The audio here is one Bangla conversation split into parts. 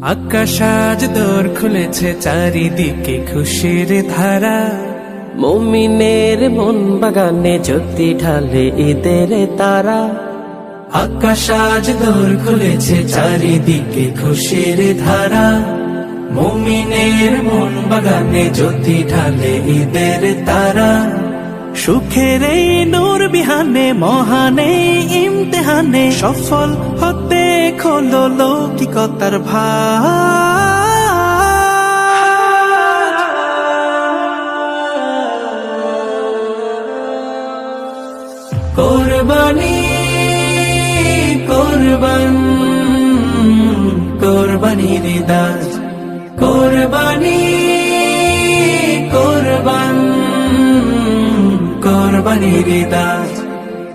আকাশ আজ দোর খুলেছে, চারিদিকে খুশির ধারা। মুমিনের মন বাগানে জ্যোতি ঢালে ঈদের তারা। আকাশ আজ দোর খুলেছে, চারিদিকে খুশির ধারা। মুমিনের মন বাগানে জ্যোতি ঢালে ঈদের তারা। সুখের এই নূর বিহানে, মহানে ইমতেহানে, সফল হতে খোলো লৌকিকতার কোরবানি কোরবান কোরবানির দাস, কোরবানি কোরবান কোরবানির দাস।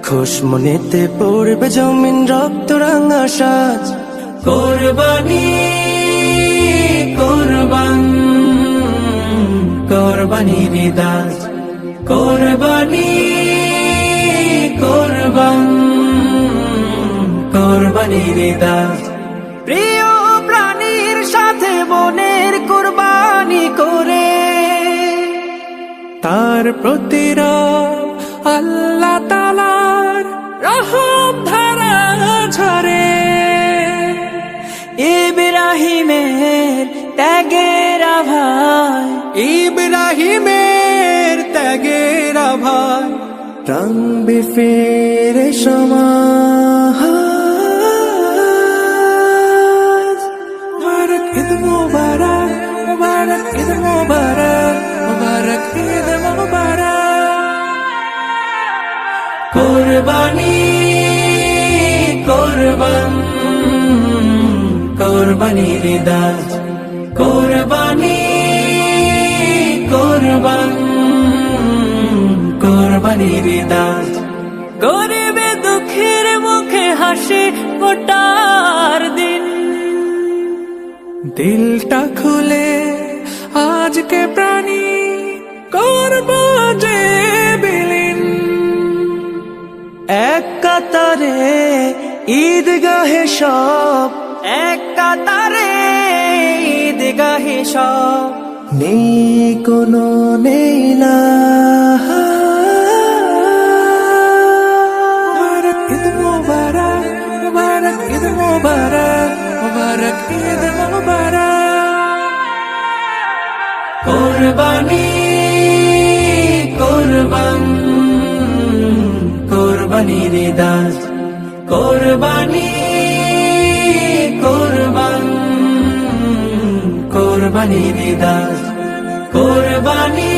খুশ মনেতে পড়বে জমিন রক্ত রাঙা সাজ। কোরবানি কোরবান কোরবানির দাস, কোরবানি কোরবান কোরবানির দাস। প্রিয় প্রাণীর সাথে বনের কুরবানি করে, তার প্রতিরা আল্লাহ তাআলার রহম ধারা ঝরে। ইব্রাহিমের ত্যাগের আভায়, ইব্রাহিমের ত্যাগের আভায় টানবে ফিরে সমাজ। মুবারক ঈদ মুবারক, মুবারক ঈদ মুবারক, মুবারক ঈদ মুবারক। কোরবানি কোরবান কোরবানির দাস, কোরবানি কোরবান কোরবানির দাস। গরিবে দুঃখের মুখে হাসি ফোটার দিন, দিলটা খুলে আজকে প্রাণী করব যে বিলীন। এক কাতারে ঈদগাহে সব, এক কাতারে ঈদগাহে সব। নেই কোনো নেই না মুবারক ঈদ মুবারক, মুবারক ঈদ মুবারক, মুবারক ঈদ মুবারক। কোরবানি কোরবান কোরবানির দাস, কোরবানি কোরবান কোরবানির দাস, কোরবানি